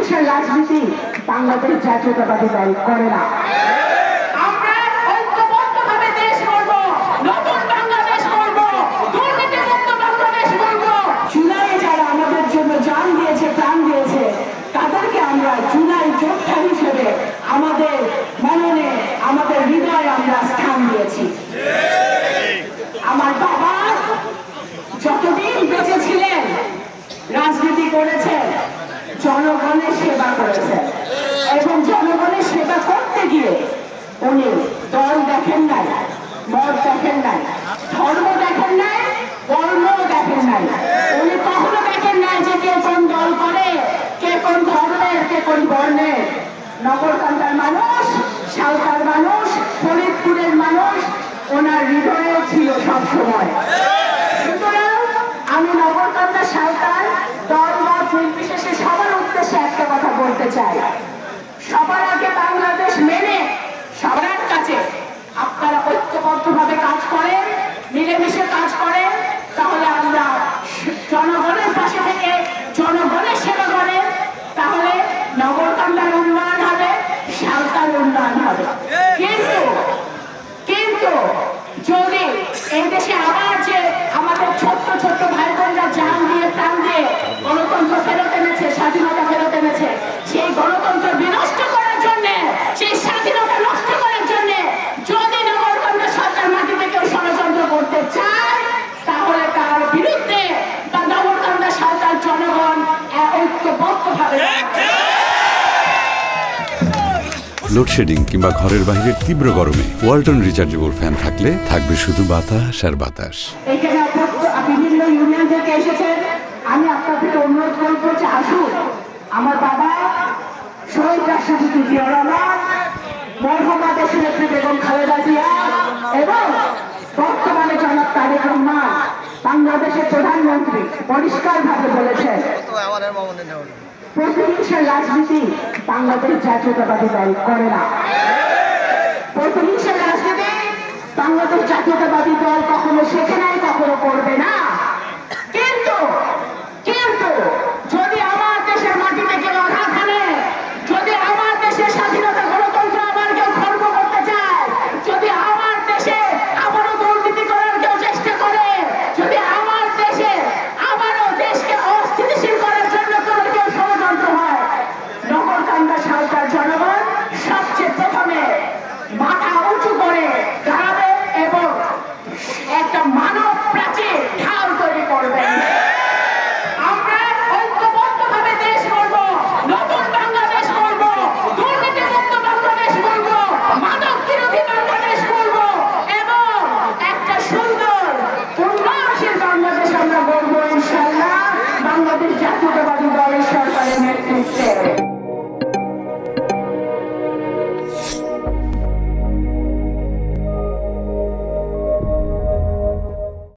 প্রতিহিংসার রাজনীতি বাংলাদেশ জাতীয়তাবাদী দল করে না। আমরা ঐক্যবদ্ধভাবে দেশ গড়ব, নতুন বাংলাদেশ গড়ব, দুর্নীতিমুক্ত বাংলাদেশ গড়ব। জুলাইয়ে যারা আমাদের জন্য জান দিয়েছে, প্রাণ দিয়েছে, তাদেরকে আমরা জুলাই যোদ্ধা হিসেবে আমাদের মননে, আমাদের হৃদয়ে আমরা স্থান দিয়েছি। আমার বাবা যতদিন বেঁচে ছিলেন রাজনীতি করেছেন, জনগণের সেবা করেছেন এবং জনগণের সেবা করতে গিয়ে উনি দল দেখেন নাই, মত দেখেন নাই, ধর্ম দেখেন নাই, বর্ণ দেখেন নাই। উনি কখনো দেখেন নাই যে কে কোন দল করে, কে কোন ধর্মের, কে কোন বর্ণের। নগরকান্দার মানুষ, সাঁওতাল মানুষ, ফরিদপুরের মানুষ ওনার হৃদয়ে ছিল সবসময়। সুতরাং আমি নগরকান্দা সাঁওতাল দল মত নির্বিশেষে সবার উদ্দেশ্যে একটা কথা বলতে চাই। সবার আগে বাংলাদেশ মেনে সবার কাছে আপনারা ঐক্যবদ্ধভাবে কাজ করেন, মিলেমিশে কাজ করেন, তাহলে আমরা জনগণের পাশে থেকে জনগণের সেবা করেন, তাহলে নগরকান্দার উন্নয়ন হবে, সাঁওতাল উন্নয়ন হবে। কিন্তু যদি এই দেশে আবার যে আমাদের ছোট্ট ছোট্ট ভাই বোনরা জান দিয়ে, প্রাণ দিয়ে গণতন্ত্র ফেরত এনেছে, স্বাধীনতা ফেরত এনেছে, সেই গণতন্ত্র বিনষ্ট করার জন্য, সেই স্বাধীনতা নষ্ট করার জন্য যদি নগরকান্দা সরকার মাটিতে কেউ ষড়যন্ত্র করতে চায়, তাহলে তার বিরুদ্ধে বা নগরকান্দা সরকার জনগণ ঐক্যবদ্ধভাবে লোডশেডিং কিংবা ঘরের বাইরের তীব্র গরমে ওয়ালটন রিচার্জেবল ফ্যান থাকলে থাকবে শুধু বাতাস আর বাতাস। এখানে বিভিন্ন ইউনিয়ন থেকে এসেছেন, আমি আপনাদের অনুরোধ করবো যে আসুন, আমার বাবা শহীদ রাষ্ট্রপতি জিয়াউর রহমান, মরহুমা দেশনেত্রী বেগম খালেদা জিয়া এবং বর্তমানে জনাব তারেক রহমান বাংলাদেশের প্রধানমন্ত্রী পরিষ্কারভাবে বলেছেন প্রতিহিংসার রাজনীতি বাংলাদেশ জাতীয়তাবাদী দল করে না। প্রতিহিংসার রাজনীতি বাংলাদেশ জাতীয়তাবাদী দল কখনো শেখে নাই, কখনো করবে না। কিন্তু যদি আমার দেশের মাটিতে কেউ আঘাত হানে, যদি আমার দেশের স্বাধীনতা গণতন্ত্র আবার কেউ খর্ব করতে চায়, যদি আমার দেশে আবারও দুর্নীতি করার কেউ চেষ্টা করে, যদি আমার দেশে আবারও দেশকে অস্থিতিশীল করার জন্য কোনো কেউ ষড়যন্ত্র হয়, নগরকান্দা সাঁওতাল জনগণ সবচেয়ে প্রথমে মাথা উঁচু করে দাঁড়াবে এবং একটা মানব প্রাচীর ঢাল তৈরি করবে। আমরা ঐক্যবদ্ধভাবে দেশ গড়ব, নতুন বাংলাদেশ গড়ব, দুর্নীতিমুক্ত বাংলাদেশ গড়ব, মাদক বিরোধী বাংলাদেশ গড়ব এবং একটা সুন্দর উন্নয়নশীল বাংলাদেশ আমরা গড়ব ইনশাআল্লাহ। বাংলাদেশ জাতীয়